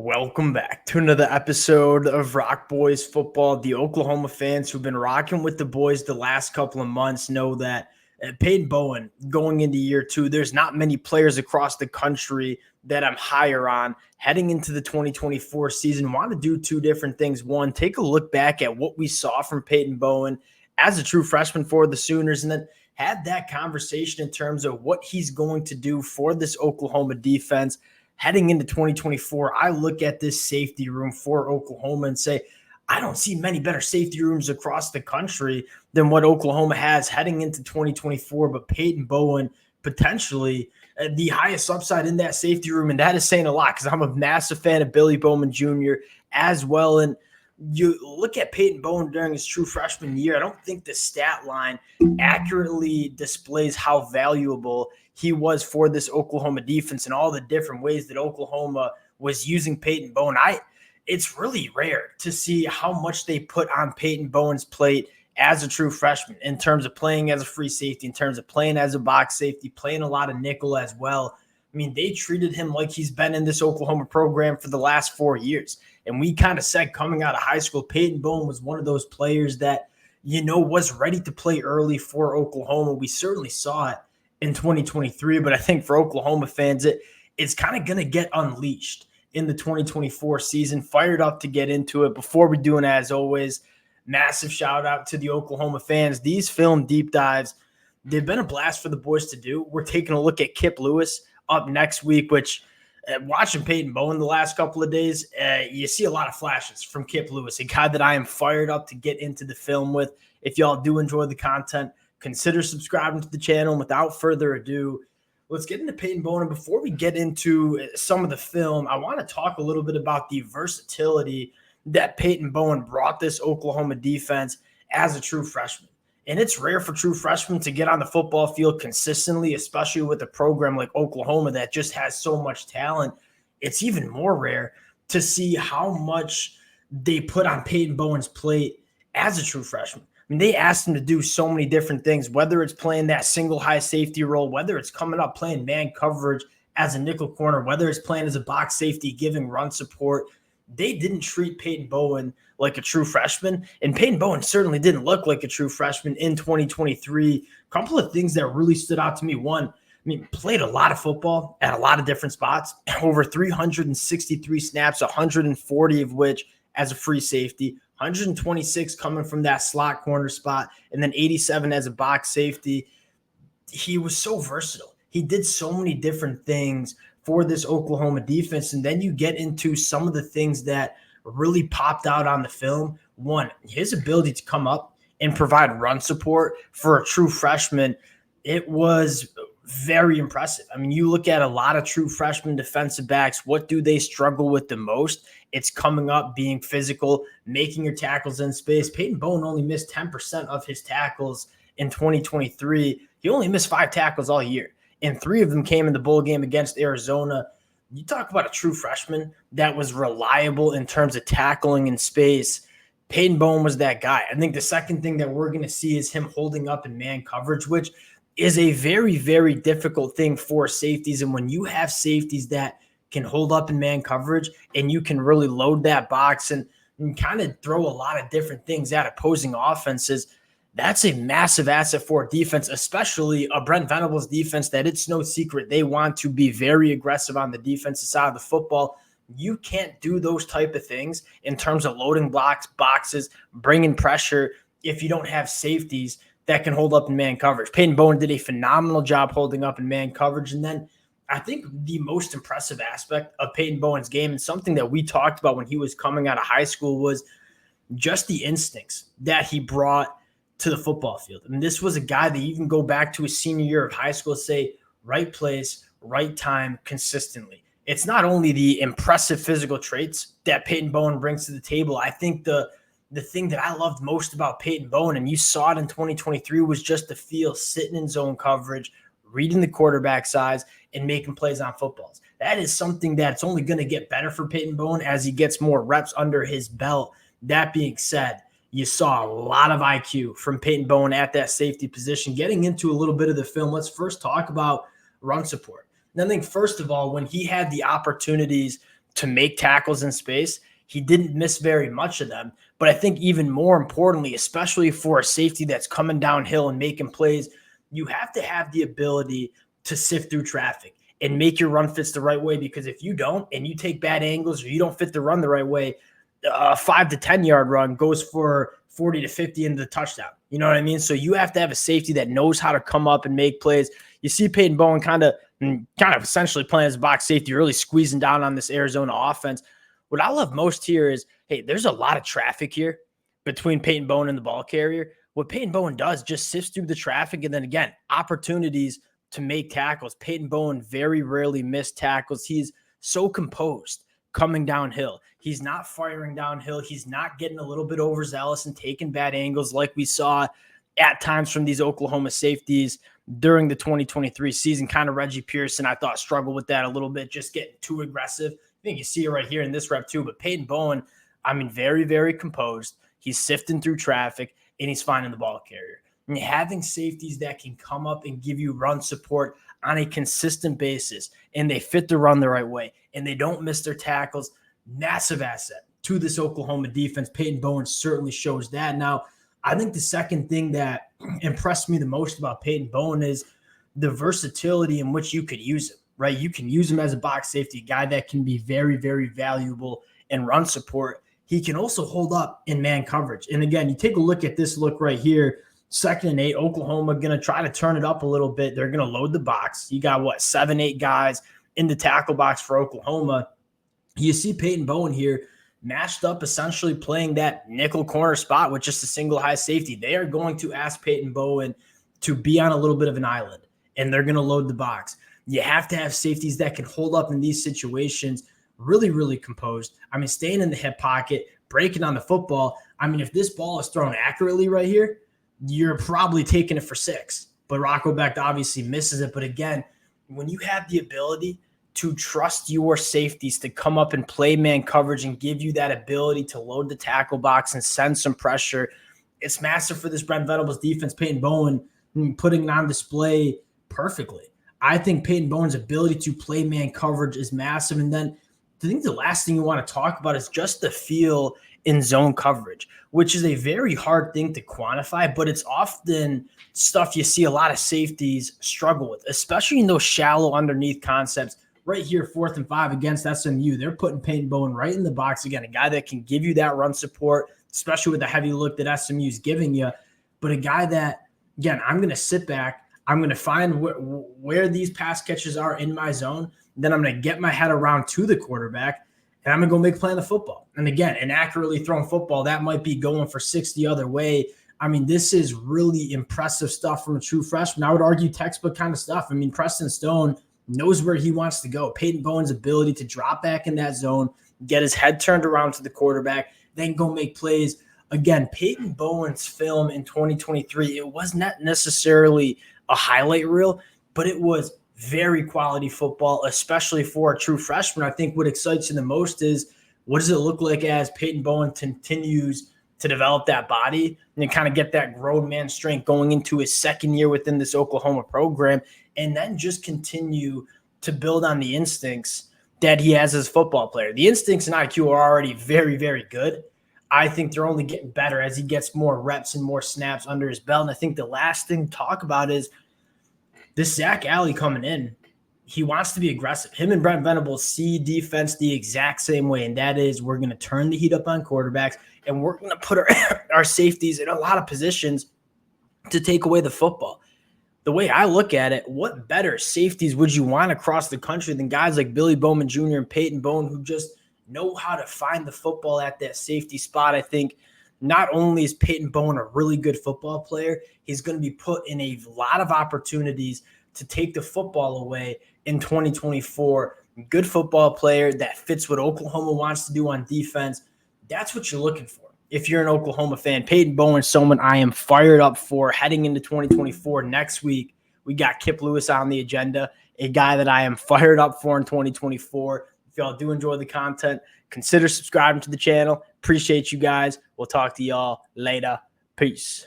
Welcome back to another episode of Rock Boys Football. The Oklahoma fans who've been rocking with the boys the last couple of months know that Peyton Bowen going into year two, there's not many players across the country that I'm higher on heading into the 2024 season. Want to do two different things. One, take a look back at what we saw from Peyton Bowen as a true freshman for the Sooners, and then have that conversation in terms of what he's going to do for this Oklahoma defense heading into 2024. I look at this safety room for Oklahoma and say, I don't see many better safety rooms across the country than what Oklahoma has heading into 2024. But Peyton Bowen, potentially the highest upside in that safety room. And that is saying a lot because I'm a massive fan of Billy Bowman Jr. as well. And you look at Peyton Bowen during his true freshman year, I don't think the stat line accurately displays how valuable he was for this Oklahoma defense and all the different ways that Oklahoma was using Peyton Bowen. It's really rare to see how much they put on Peyton Bowen's plate as a true freshman in terms of playing as a free safety, in terms of playing as a box safety, playing a lot of nickel as well. I mean, they treated him like he's been in this Oklahoma program for the last 4 years. And we kind of said coming out of high school, Peyton Bowen was one of those players that, was ready to play early for Oklahoma. We certainly saw it in 2023, but I think for Oklahoma fans, it's kind of going to get unleashed in the 2024 season. Fired up to get into it. Before we do, and as always, massive shout out to the Oklahoma fans. These film deep dives, they've been a blast for the boys to do. We're taking a look at Kip Lewis up next week, which watching Peyton Bowen the last couple of days, you see a lot of flashes from Kip Lewis, a guy that I am fired up to get into the film with. If y'all do enjoy the content, consider subscribing to the channel. And without further ado, let's get into Peyton Bowen. And before we get into some of the film, I want to talk a little bit about the versatility that Peyton Bowen brought this Oklahoma defense as a true freshman. And it's rare for true freshmen to get on the football field consistently, especially with a program like Oklahoma that just has so much talent. It's even more rare to see how much they put on Peyton Bowen's plate as a true freshman. I mean, they asked him to do so many different things, whether it's playing that single high safety role, whether it's coming up playing man coverage as a nickel corner, whether it's playing as a box safety, giving run support. They didn't treat Peyton Bowen like a true freshman, and Peyton Bowen certainly didn't look like a true freshman in 2023. A couple of things that really stood out to me. One, played a lot of football at a lot of different spots, over 363 snaps, 140 of which as a free safety, 126 coming from that slot corner spot, and then 87 as a box safety. He was so versatile. He did so many different things for this Oklahoma defense. And then you get into some of the things that really popped out on the film. One, his ability to come up and provide run support for a true freshman, it was very impressive. I mean, you look at a lot of true freshman defensive backs, what do they struggle with the most? It's coming up, being physical, making your tackles in space. Peyton Bowen only missed 10% of his tackles in 2023. He only missed 5 tackles all year, and 3 of them came in the bowl game against Arizona. You talk about a true freshman that was reliable in terms of tackling in space. Peyton Bowen was that guy. I think the second thing that we're going to see is him holding up in man coverage, which is a very, very difficult thing for safeties. And when you have safeties that can hold up in man coverage and you can really load that box and kind of throw a lot of different things at opposing offenses, that's a massive asset for a defense, especially a Brent Venables defense that it's no secret they want to be very aggressive on the defensive side of the football. You can't do those type of things in terms of loading blocks, boxes, bringing pressure if you don't have safeties that can hold up in man coverage. Peyton Bowen did a phenomenal job holding up in man coverage. And then I think the most impressive aspect of Peyton Bowen's game, and something that we talked about when he was coming out of high school, was just the instincts that he brought to the football field. I mean, this was a guy that you can go back to his senior year of high school, say right place, right time, consistently. It's not only the impressive physical traits that Peyton Bowen brings to the table. I think the thing that I loved most about Peyton Bowen, and you saw it in 2023, was just the feel, sitting in zone coverage, reading the quarterback size, and making plays on footballs. That is something that's only going to get better for Peyton Bowen as he gets more reps under his belt. That being said, you saw a lot of IQ from Peyton Bowen at that safety position. Getting into a little bit of the film, let's first talk about run support. And I think, first of all, when he had the opportunities to make tackles in space. He didn't miss very much of them. But I think even more importantly, especially for a safety that's coming downhill and making plays, you have to have the ability to sift through traffic and make your run fits the right way. Because if you don't, and you take bad angles, or you don't fit the run the right way, a 5 to 10 yard run goes for 40 to 50 into the touchdown. You know what I mean? So you have to have a safety that knows how to come up and make plays. You see Peyton Bowen kind of essentially playing as a box safety, really squeezing down on this Arizona offense. What I love most here is, hey, there's a lot of traffic here between Peyton Bowen and the ball carrier. What Peyton Bowen does, just sifts through the traffic, and then again, opportunities to make tackles. Peyton Bowen very rarely missed tackles. He's so composed coming downhill. He's not firing downhill. He's not getting a little bit overzealous and taking bad angles like we saw at times from these Oklahoma safeties during the 2023 season. Kind of Reggie Pearson, I thought, struggled with that a little bit, just getting too aggressive. I think you see it right here in this rep too. But Peyton Bowen, I mean, very, very composed. He's sifting through traffic, and he's finding the ball carrier. And having safeties that can come up and give you run support on a consistent basis, and they fit the run the right way, and they don't miss their tackles, massive asset to this Oklahoma defense. Peyton Bowen certainly shows that. Now, I think the second thing that impressed me the most about Peyton Bowen is the versatility in which you could use him, right? You can use him as a box safety, a guy that can be very, very valuable in run support. He can also hold up in man coverage. And again, you take a look at this look right here, 2nd and 8, Oklahoma going to try to turn it up a little bit. They're going to load the box. You got 7, 8 guys in the tackle box for Oklahoma. You see Peyton Bowen here matched up, essentially playing that nickel corner spot with just a single high safety. They are going to ask Peyton Bowen to be on a little bit of an island, and they're going to load the box. You have to have safeties that can hold up in these situations, really, really composed. I mean, staying in the hip pocket, breaking on the football. I mean, if this ball is thrown accurately right here, you're probably taking it for 6. But Rocco Becht obviously misses it. But again, when you have the ability to trust your safeties to come up and play man coverage and give you that ability to load the tackle box and send some pressure, it's massive for this Brent Venables defense. Peyton Bowen putting it on display perfectly. I think Peyton Bowen's ability to play man coverage is massive. And then I think the last thing you want to talk about is just the feel in zone coverage, which is a very hard thing to quantify, but it's often stuff you see a lot of safeties struggle with, especially in those shallow underneath concepts. Right here, 4th and 5 against SMU. They're putting Peyton Bowen right in the box again, a guy that can give you that run support, especially with the heavy look that SMU is giving you. But a guy that, again, I'm going to sit back. I'm going to find where these pass catches are in my zone. Then I'm going to get my head around to the quarterback, and I'm going to go make a play on the football. And again, an accurately thrown football, that might be going for 6 the other way. I mean, this is really impressive stuff from a true freshman. I would argue textbook kind of stuff. I mean, Preston Stone knows where he wants to go. Peyton Bowen's ability to drop back in that zone, get his head turned around to the quarterback, then go make plays. Again, Peyton Bowen's film in 2023, it was not necessarily a highlight reel, but it was very quality football, especially for a true freshman. I think what excites you the most is, what does it look like as Peyton Bowen continues to develop that body and kind of get that grown man strength going into his 2nd year within this Oklahoma program, and then just continue to build on the instincts that he has as a football player. The instincts and IQ are already very, very good. I think they're only getting better as he gets more reps and more snaps under his belt. And I think the last thing to talk about is this Zach Alley coming in. He wants to be aggressive. Him and Brent Venables see defense the exact same way, and that is, we're going to turn the heat up on quarterbacks, and we're going to put our safeties in a lot of positions to take away the football. The way I look at it, what better safeties would you want across the country than guys like Billy Bowman Jr. and Peyton Bowen, who just know how to find the football at that safety spot? I think not only is Peyton Bowen a really good football player, he's going to be put in a lot of opportunities to take the football away in 2024. Good football player that fits what Oklahoma wants to do on defense. That's what you're looking for if you're an Oklahoma fan. Peyton Bowen, someone I am fired up for heading into 2024. Next week, we got Kip Lewis on the agenda, a guy that I am fired up for in 2024. If y'all do enjoy the content, consider subscribing to the channel. Appreciate you guys. We'll talk to y'all later. Peace.